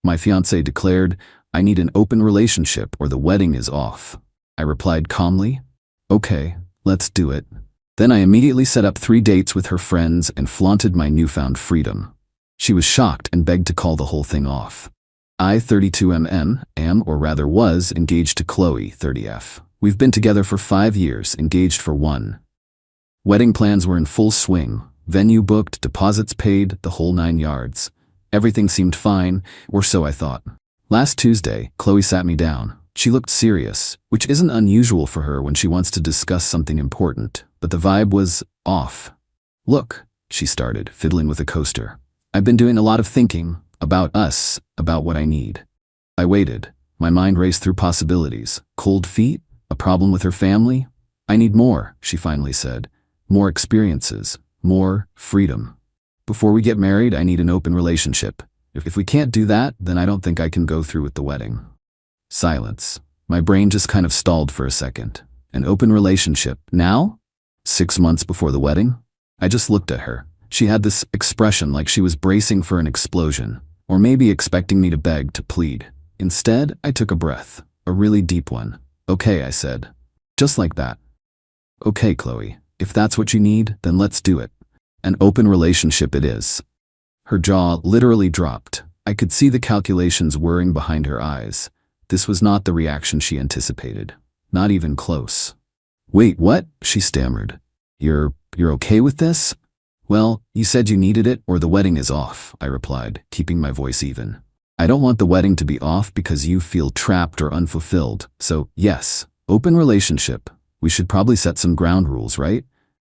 My fiancé declared, "I need an open relationship or the wedding is off." I replied calmly, "Okay, let's do it." Then I immediately set up 3 dates with her friends and flaunted my newfound freedom. She was shocked and begged to call the whole thing off. I, 32mm, am, or rather was, engaged to Chloe, 30F. We've been together for 5 years, engaged for 1. Wedding plans were in full swing, venue booked, deposits paid, the whole 9 yards. Everything seemed fine, or so I thought. Last Tuesday, Chloe sat me down. She looked serious, which isn't unusual for her when she wants to discuss something important, but the vibe was off. "Look," she started, fiddling with a coaster. "I've been doing a lot of thinking, about us, about what I need." I waited. My mind raced through possibilities. Cold feet? A problem with her family? "I need more," she finally said. "More experiences. More freedom. Before we get married, I need an open relationship. If we can't do that, then I don't think I can go through with the wedding." Silence. My brain just kind of stalled for a second. An open relationship? Now? 6 months before the wedding? I just looked at her. She had this expression like she was bracing for an explosion, or maybe expecting me to beg, to plead. Instead, I took a breath, a really deep one. "Okay," I said. Just like that. "Okay, Chloe, if that's what you need, then let's do it. An open relationship it is." Her jaw literally dropped. I could see the calculations whirring behind her eyes. This was not the reaction she anticipated. Not even close. "Wait, what?" she stammered. You're okay with this?" "Well, you said you needed it or the wedding is off," I replied, keeping my voice even. "I don't want the wedding to be off because you feel trapped or unfulfilled. So, yes, open relationship. We should probably set some ground rules, right?"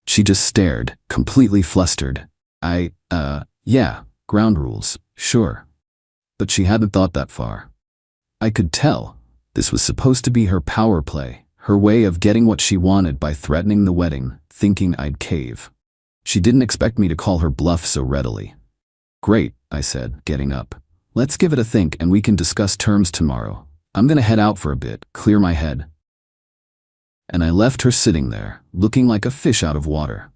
She just stared, completely flustered. Yeah, ground rules, sure." But she hadn't thought that far. I could tell. This was supposed to be her power play, her way of getting what she wanted by threatening the wedding, thinking I'd cave. She didn't expect me to call her bluff so readily. "Great," I said, getting up. "Let's give it a think and we can discuss terms tomorrow. I'm gonna head out for a bit, clear my head." And I left her sitting there, looking like a fish out of water.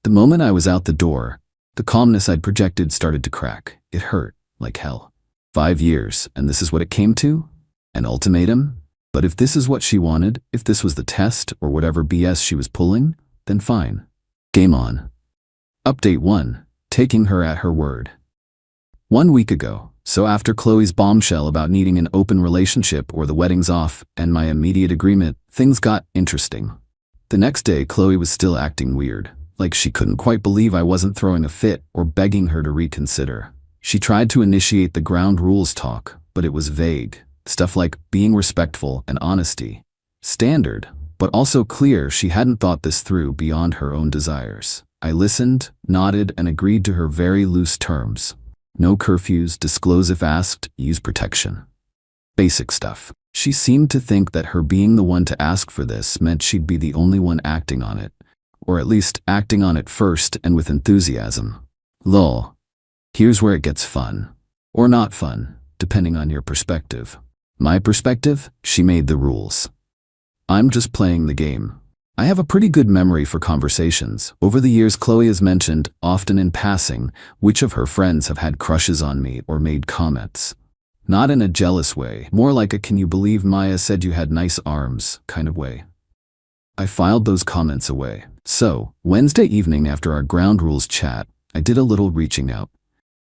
The moment I was out the door, the calmness I'd projected started to crack. It hurt, like hell. 5 years, and this is what it came to? An ultimatum? But if this is what she wanted, if this was the test or whatever BS she was pulling, then fine. Game on. Update 1. Taking her at her word. 1 week ago, so after Chloe's bombshell about needing an open relationship or the wedding's off and my immediate agreement, things got interesting. The next day, Chloe was still acting weird, like she couldn't quite believe I wasn't throwing a fit or begging her to reconsider. She tried to initiate the ground rules talk, but it was vague. Stuff like being respectful and honesty. Standard, but also clear she hadn't thought this through beyond her own desires. I listened, nodded, and agreed to her very loose terms. No curfews, disclose if asked, use protection. Basic stuff. She seemed to think that her being the one to ask for this meant she'd be the only one acting on it. Or at least acting on it first and with enthusiasm. Lol. Here's where it gets fun. Or not fun, depending on your perspective. My perspective? She made the rules. I'm just playing the game. I have a pretty good memory for conversations. Over the years, Chloe has mentioned, often in passing, which of her friends have had crushes on me or made comments. Not in a jealous way, more like a "can you believe Maya said you had nice arms" kind of way. I filed those comments away. So, Wednesday evening after our ground rules chat, I did a little reaching out.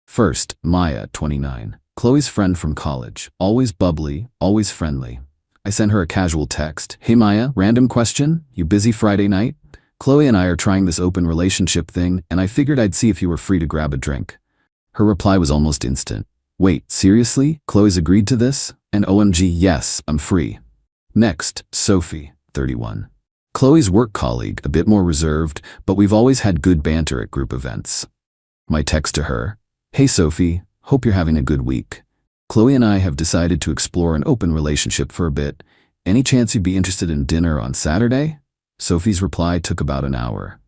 First, Maya, 29. Chloe's friend from college, always bubbly, always friendly. I sent her a casual text. "Hey Maya, random question, you busy Friday night? Chloe and I are trying this open relationship thing, and I figured I'd see if you were free to grab a drink." Her reply was almost instant. "Wait, seriously? Chloe's agreed to this? And OMG, yes, I'm free." Next, Sophie, 31. Chloe's work colleague, a bit more reserved, but we've always had good banter at group events. My text to her. "Hey Sophie, hope you're having a good week. Chloe and I have decided to explore an open relationship for a bit. Any chance you'd be interested in dinner on Saturday?" Sophie's reply took about an hour.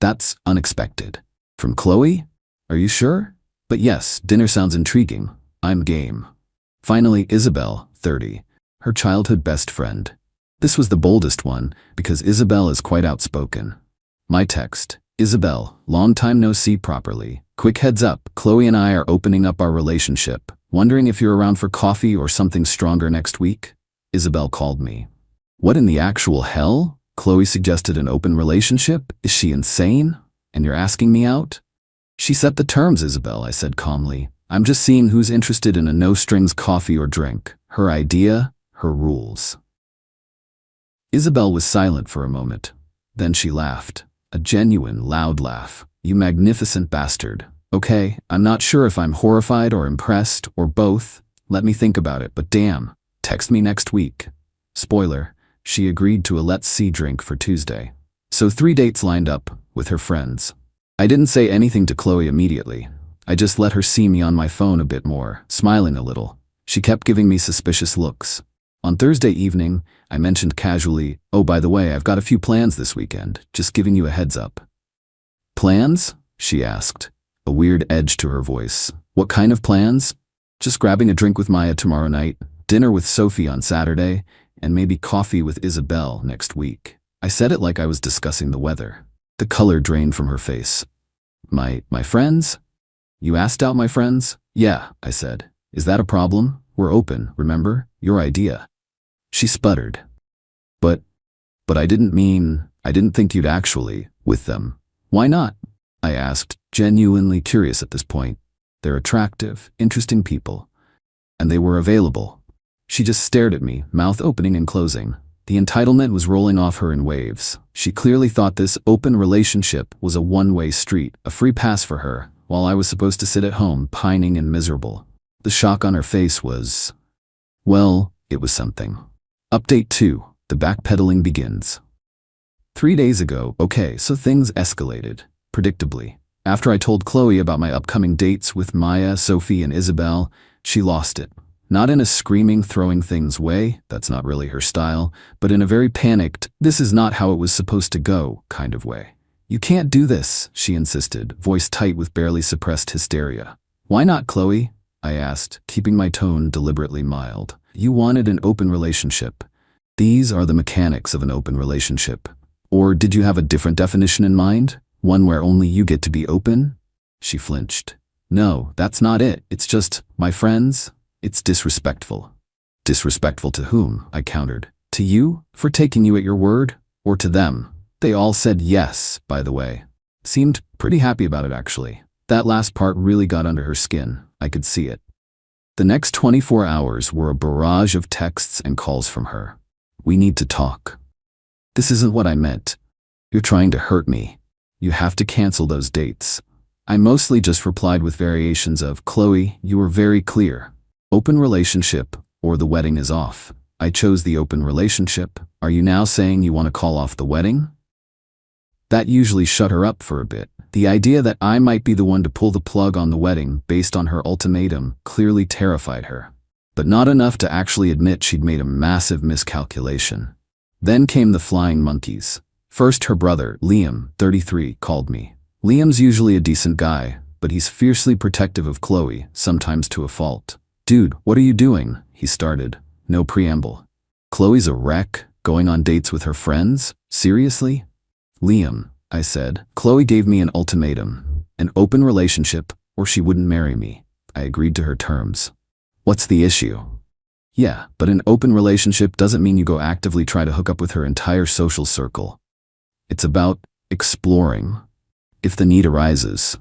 "That's unexpected. From Chloe? Are you sure? But yes, dinner sounds intriguing. I'm game." Finally, Isabel, 30. Her childhood best friend. This was the boldest one, because Isabel is quite outspoken. My text. Isabel, long time no see properly. Quick heads up, Chloe and I are opening up our relationship. Wondering if you're around for coffee or something stronger next week? Isabel called me. What in the actual hell? Chloe suggested an open relationship? Is she insane? And you're asking me out? She set the terms, Isabel, I said calmly. I'm just seeing who's interested in a no-strings coffee or drink. Her idea, her rules. Isabel was silent for a moment. Then she laughed. A genuine, loud laugh. You magnificent bastard. Okay, I'm not sure if I'm horrified or impressed, or both. Let me think about it, but damn. Text me next week. Spoiler, she agreed to a let's see drink for Tuesday. So 3 dates lined up, with her friends. I didn't say anything to Chloe immediately. I just let her see me on my phone a bit more, smiling a little. She kept giving me suspicious looks. On Thursday evening, I mentioned casually, oh, by the way, I've got a few plans this weekend, just giving you a heads up. Plans? She asked, a weird edge to her voice. What kind of plans? Just grabbing a drink with Maya tomorrow night, dinner with Sophie on Saturday, and maybe coffee with Isabel next week. I said it like I was discussing the weather. The color drained from her face. My friends? You asked out my friends? Yeah, I said. Is that a problem? We're open, remember? Your idea. She sputtered. But I didn't think you'd actually, with them. Why not? I asked, genuinely curious at this point. They're attractive, interesting people. And they were available. She just stared at me, mouth opening and closing. The entitlement was rolling off her in waves. She clearly thought this open relationship was a one-way street, a free pass for her, while I was supposed to sit at home, pining and miserable. The shock on her face was, well, it was something. Update 2. The backpedaling begins. 3 days ago, okay, so things escalated, predictably. After I told Chloe about my upcoming dates with Maya, Sophie, and Isabel, she lost it. Not in a screaming, throwing things way, that's not really her style, but in a very panicked, this is not how it was supposed to go kind of way. You can't do this, she insisted, voice tight with barely suppressed hysteria. Why not, Chloe? I asked, keeping my tone deliberately mild. You wanted an open relationship. These are the mechanics of an open relationship. Or did you have a different definition in mind? One where only you get to be open? She flinched. No, that's not it. It's just, my friends, it's disrespectful. Disrespectful to whom? I countered. To you, for taking you at your word? Or to them? They all said yes, by the way. Seemed pretty happy about it, actually. That last part really got under her skin. I could see it. The next 24 hours were a barrage of texts and calls from her. We need to talk. This isn't what I meant. You're trying to hurt me. You have to cancel those dates. I mostly just replied with variations of, Chloe, you were very clear. Open relationship, or the wedding is off. I chose the open relationship. Are you now saying you want to call off the wedding? That usually shut her up for a bit. The idea that I might be the one to pull the plug on the wedding based on her ultimatum clearly terrified her. But not enough to actually admit she'd made a massive miscalculation. Then came the flying monkeys. First, her brother, Liam, 33, called me. Liam's usually a decent guy, but he's fiercely protective of Chloe, sometimes to a fault. Dude, what are you doing? He started. No preamble. Chloe's a wreck, going on dates with her friends? Seriously? Liam, I said. Chloe gave me an ultimatum. An open relationship, or she wouldn't marry me. I agreed to her terms. What's the issue? Yeah, but an open relationship doesn't mean you go actively try to hook up with her entire social circle. It's about exploring. If the need arises.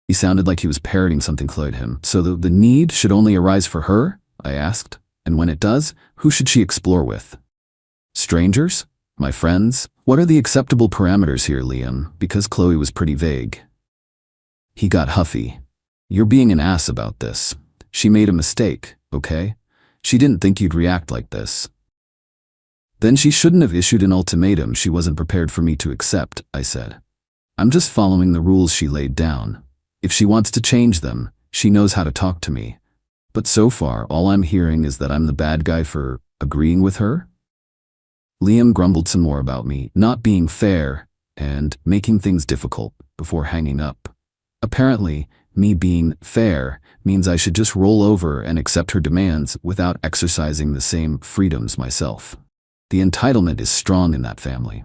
He sounded like he was parroting something Chloe told him. So the need should only arise for her? I asked. And when it does, who should she explore with? Strangers? My friends? What are the acceptable parameters here, Liam? Because Chloe was pretty vague. He got huffy. You're being an ass about this. She made a mistake, okay? She didn't think you'd react like this. Then she shouldn't have issued an ultimatum she wasn't prepared for me to accept, I said. I'm just following the rules she laid down. If she wants to change them, she knows how to talk to me. But so far, all I'm hearing is that I'm the bad guy for agreeing with her? Liam grumbled some more about me not being fair and making things difficult before hanging up. Apparently, me being fair means I should just roll over and accept her demands without exercising the same freedoms myself. The entitlement is strong in that family.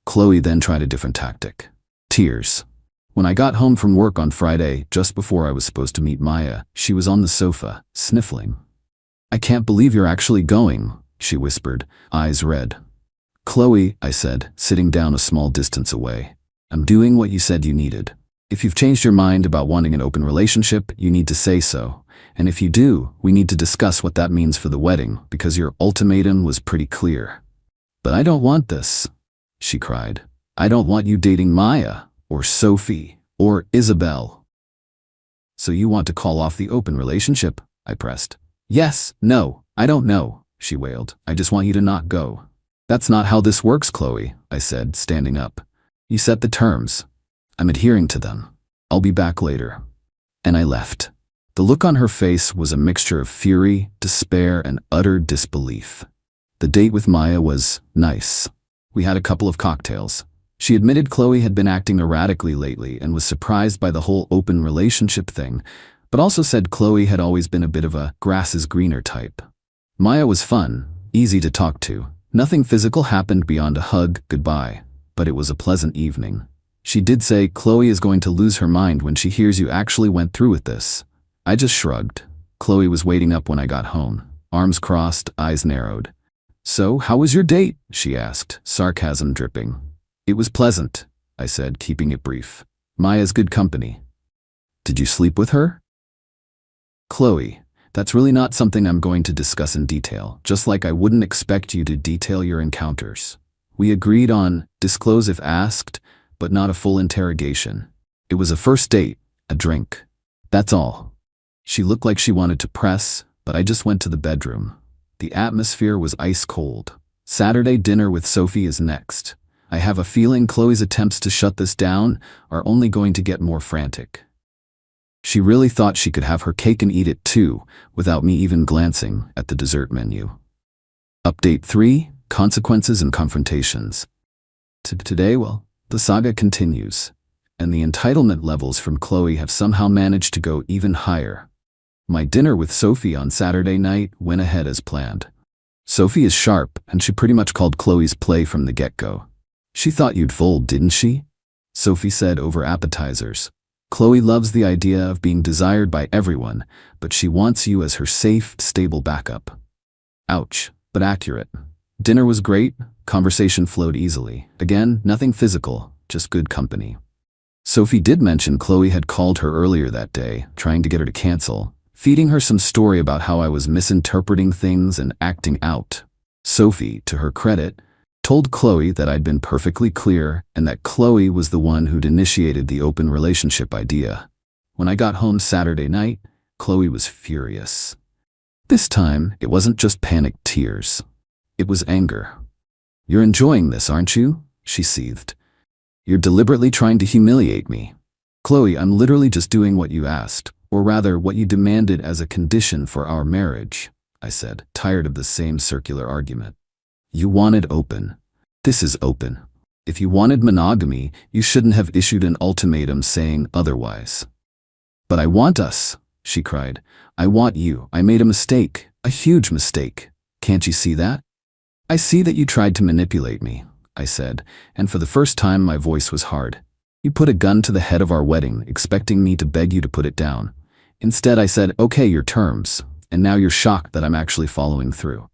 Chloe then tried a different tactic. Tears. When I got home from work on Friday, just before I was supposed to meet Maya, she was on the sofa, sniffling. "I can't believe you're actually going," she whispered, eyes red. "Chloe," I said, sitting down a small distance away. "I'm doing what you said you needed. If you've changed your mind about wanting an open relationship, you need to say so. And if you do, we need to discuss what that means for the wedding, because your ultimatum was pretty clear." "But I don't want this," she cried. "I don't want you dating Maya, or Sophie, or Isabel." "So you want to call off the open relationship?" I pressed. "Yes, no, I don't know," she wailed. "I just want you to not go." "That's not how this works, Chloe," I said, standing up. "You set the terms. I'm adhering to them. I'll be back later." And I left. The look on her face was a mixture of fury, despair, and utter disbelief. The date with Maya was nice. We had a couple of cocktails. She admitted Chloe had been acting erratically lately and was surprised by the whole open relationship thing, but also said Chloe had always been a bit of a grass is greener type. Maya was fun, easy to talk to. Nothing physical happened beyond a hug, goodbye, but it was a pleasant evening. She did say Chloe is going to lose her mind when she hears you actually went through with this. I just shrugged. Chloe was waiting up when I got home, arms crossed, eyes narrowed. "So, how was your date?" she asked, sarcasm dripping. "It was pleasant," I said, keeping it brief. "Maya's good company." "Did you sleep with her?" "Chloe, that's really not something I'm going to discuss in detail, just like I wouldn't expect you to detail your encounters. We agreed on disclose if asked, but not a full interrogation. It was a first date, a drink. That's all." She looked like she wanted to press, but I just went to the bedroom. The atmosphere was ice cold. Saturday dinner with Sophie is next. I have a feeling Chloe's attempts to shut this down are only going to get more frantic. She really thought she could have her cake and eat it too, without me even glancing at the dessert menu. Update 3, Consequences and Confrontations. Today, well, the saga continues, and the entitlement levels from Chloe have somehow managed to go even higher. My dinner with Sophie on Saturday night went ahead as planned. Sophie is sharp, and she pretty much called Chloe's play from the get-go. "She thought you'd fold, didn't she?" Sophie said over appetizers. "Chloe loves the idea of being desired by everyone, but she wants you as her safe, stable backup." Ouch, but accurate. Dinner was great, conversation flowed easily. Again, nothing physical, just good company. Sophie did mention Chloe had called her earlier that day, trying to get her to cancel, feeding her some story about how I was misinterpreting things and acting out. Sophie, to her credit, told Chloe that I'd been perfectly clear and that Chloe was the one who'd initiated the open relationship idea. When I got home Saturday night, Chloe was furious. This time, it wasn't just panicked tears. It was anger. "You're enjoying this, aren't you?" she seethed. "You're deliberately trying to humiliate me." "Chloe, I'm literally just doing what you asked, or rather what you demanded as a condition for our marriage," I said, tired of the same circular argument. "You wanted open. This is open. If you wanted monogamy, you shouldn't have issued an ultimatum saying otherwise." "But I want us," she cried. "I want you. I made a mistake, a huge mistake. Can't you see that?" "I see that you tried to manipulate me," I said, and for the first time my voice was hard. "You put a gun to the head of our wedding, expecting me to beg you to put it down. Instead I said, okay, your terms, and now you're shocked that I'm actually following through."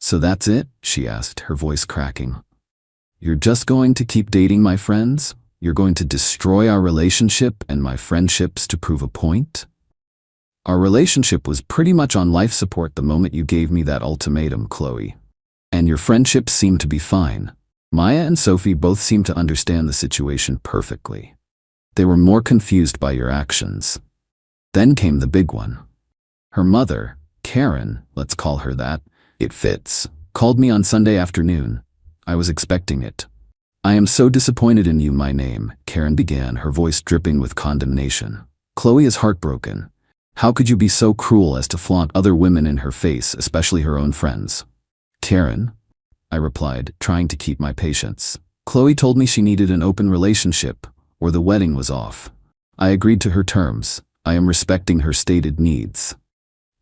"So that's it?" she asked, her voice cracking. "You're just going to keep dating my friends? You're going to destroy our relationship and my friendships to prove a point?" "Our relationship was pretty much on life support the moment you gave me that ultimatum, Chloe. And your friendships seem to be fine." Maya and Sophie both seemed to understand the situation perfectly. They were more confused by your actions. Then came the big one. Her mother, Karen, let's call her that, it fits, called me on Sunday afternoon. I was expecting it. "I am so disappointed in you, my name," Karen began, her voice dripping with condemnation. "Chloe is heartbroken. How could you be so cruel as to flaunt other women in her face, especially her own friends?" "Karen," I replied, trying to keep my patience. "Chloe told me she needed an open relationship, or the wedding was off. I agreed to her terms. I am respecting her stated needs."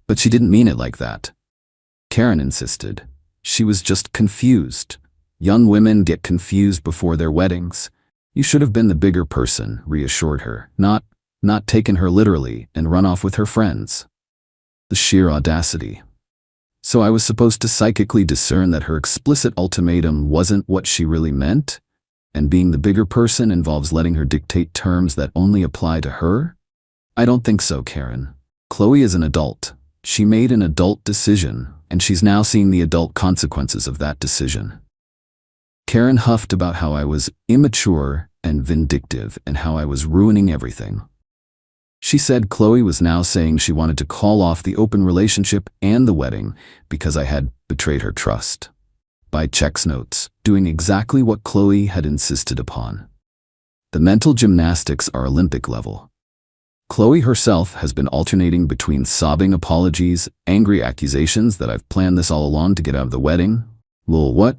"But she didn't mean it like that," Karen insisted. "She was just confused. Young women get confused before their weddings. You should have been the bigger person, reassured her, not taken her literally and run off with her friends. The sheer audacity. So I was supposed to psychically discern that her explicit ultimatum wasn't what she really meant? And being the bigger person involves letting her dictate terms that only apply to her? I don't think so, Karen. Chloe is an adult. She made an adult decision, and she's now seeing the adult consequences of that decision. Karen huffed about how I was immature and vindictive and how I was ruining everything. She said Chloe was now saying she wanted to call off the open relationship and the wedding because I had betrayed her trust. By checks notes, doing exactly what Chloe had insisted upon. The mental gymnastics are Olympic level. Chloe herself has been alternating between sobbing apologies, angry accusations that I've planned this all along to get out of the wedding, lol what?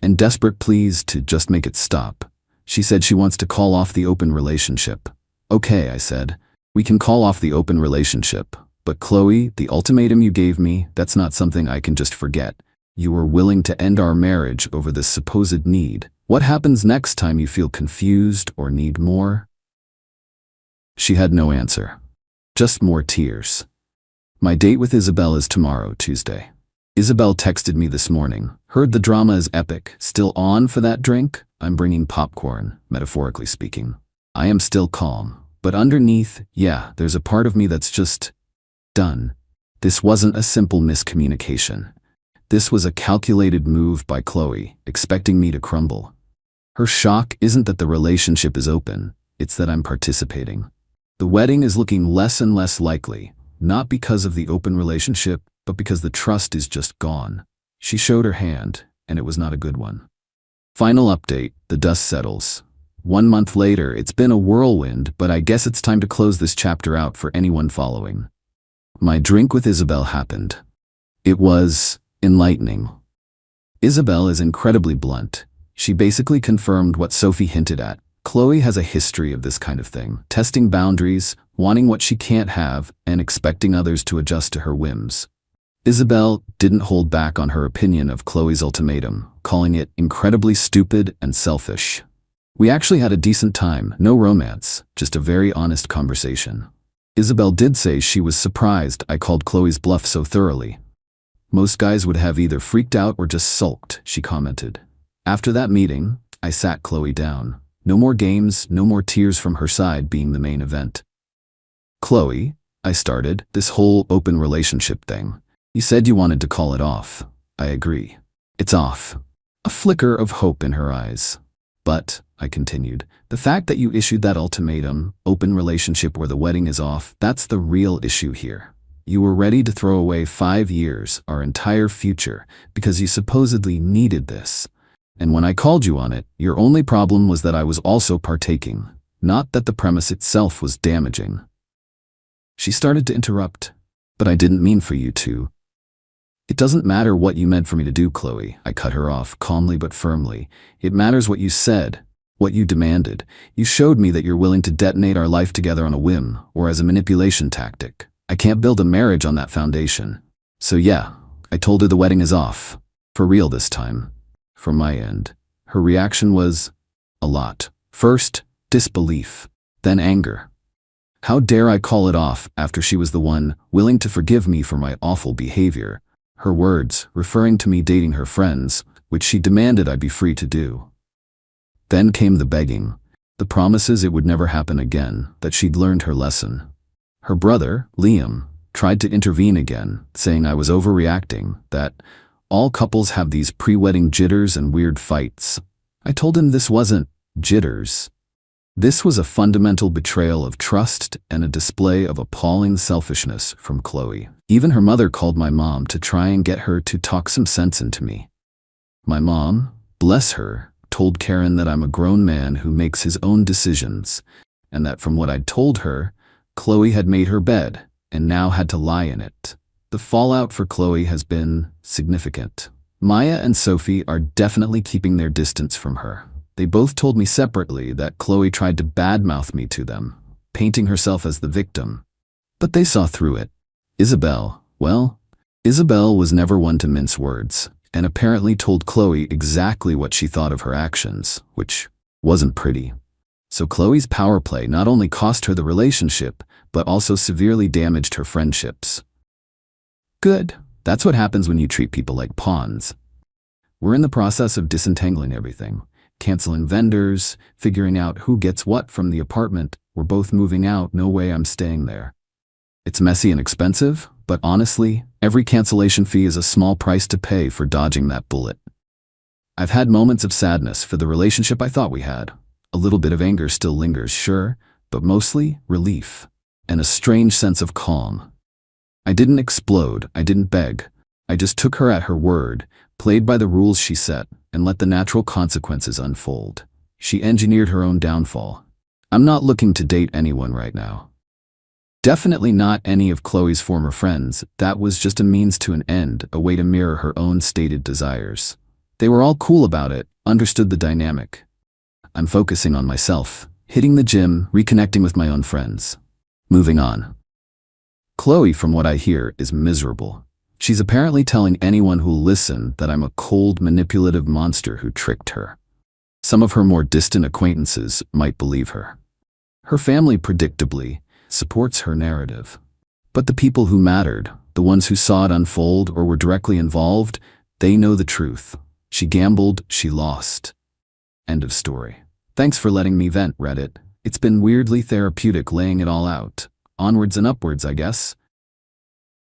And desperate pleas to just make it stop. She said she wants to call off the open relationship. Okay, I said. We can call off the open relationship. But Chloe, the ultimatum you gave me, that's not something I can just forget. You were willing to end our marriage over this supposed need. What happens next time you feel confused or need more? She had no answer. Just more tears. My date with Isabel is tomorrow, Tuesday. Isabel texted me this morning. Heard the drama is epic. Still on for that drink? I'm bringing popcorn, metaphorically speaking. I am still calm. But underneath, yeah, there's a part of me that's just done. This wasn't a simple miscommunication. This was a calculated move by Chloe, expecting me to crumble. Her shock isn't that the relationship is open, it's that I'm participating. The wedding is looking less and less likely, not because of the open relationship, but because the trust is just gone. She showed her hand, and it was not a good one. Final update, the dust settles. 1 month later, it's been a whirlwind, but I guess it's time to close this chapter out for anyone following. My drink with Isabel happened. It was enlightening. Isabel is incredibly blunt. She basically confirmed what Sophie hinted at. Chloe has a history of this kind of thing, testing boundaries, wanting what she can't have, and expecting others to adjust to her whims. Isabel didn't hold back on her opinion of Chloe's ultimatum, calling it incredibly stupid and selfish. We actually had a decent time, no romance, just a very honest conversation. Isabel did say she was surprised I called Chloe's bluff so thoroughly. Most guys would have either freaked out or just sulked, she commented. After that meeting, I sat Chloe down. No more games, no more tears from her side being the main event. Chloe, I started, this whole open relationship thing. You said you wanted to call it off. I agree. It's off. A flicker of hope in her eyes. But, I continued, the fact that you issued that ultimatum, open relationship where the wedding is off, that's the real issue here. You were ready to throw away 5 years, our entire future, because you supposedly needed this. And when I called you on it, your only problem was that I was also partaking, not that the premise itself was damaging. She started to interrupt, but I didn't mean for you to. It doesn't matter what you meant for me to do, Chloe. I cut her off, calmly but firmly. It matters what you said, what you demanded. You showed me that you're willing to detonate our life together on a whim, or as a manipulation tactic. I can't build a marriage on that foundation. So yeah, I told her the wedding is off. For real this time. From my end. Her reaction was a lot. First, disbelief. Then anger. How dare I call it off after she was the one willing to forgive me for my awful behavior? Her words, referring to me dating her friends, which she demanded I be free to do. Then came the begging, the promises it would never happen again, that she'd learned her lesson. Her brother, Liam, tried to intervene again, saying I was overreacting, that all couples have these pre-wedding jitters and weird fights. I told him this wasn't jitters. This was a fundamental betrayal of trust and a display of appalling selfishness from Chloe. Even her mother called my mom to try and get her to talk some sense into me. My mom, bless her, told Karen that I'm a grown man who makes his own decisions, and that from what I'd told her, Chloe had made her bed and now had to lie in it. The fallout for Chloe has been significant. Maya and Sophie are definitely keeping their distance from her. They both told me separately that Chloe tried to badmouth me to them, painting herself as the victim. But they saw through it. Isabel was never one to mince words, and apparently told Chloe exactly what she thought of her actions, which wasn't pretty. So Chloe's power play not only cost her the relationship, but also severely damaged her friendships. Good. That's what happens when you treat people like pawns. We're in the process of disentangling everything, canceling vendors, figuring out who gets what from the apartment. We're both moving out, no way I'm staying there. It's messy and expensive, but honestly, every cancellation fee is a small price to pay for dodging that bullet. I've had moments of sadness for the relationship I thought we had. A little bit of anger still lingers, sure, but mostly relief and a strange sense of calm. I didn't explode, I didn't beg. I just took her at her word, played by the rules she set, and let the natural consequences unfold. She engineered her own downfall. I'm not looking to date anyone right now. Definitely not any of Chloe's former friends. That was just a means to an end, a way to mirror her own stated desires. They were all cool about it, understood the dynamic. I'm focusing on myself, hitting the gym, reconnecting with my own friends. Moving on. Chloe, from what I hear, is miserable. She's apparently telling anyone who'll listen that I'm a cold, manipulative monster who tricked her. Some of her more distant acquaintances might believe her. Her family, predictably, supports her narrative. But the people who mattered, the ones who saw it unfold or were directly involved, they know the truth. She gambled, she lost. End of story. Thanks for letting me vent, Reddit. It's been weirdly therapeutic laying it all out. Onwards and upwards, I guess.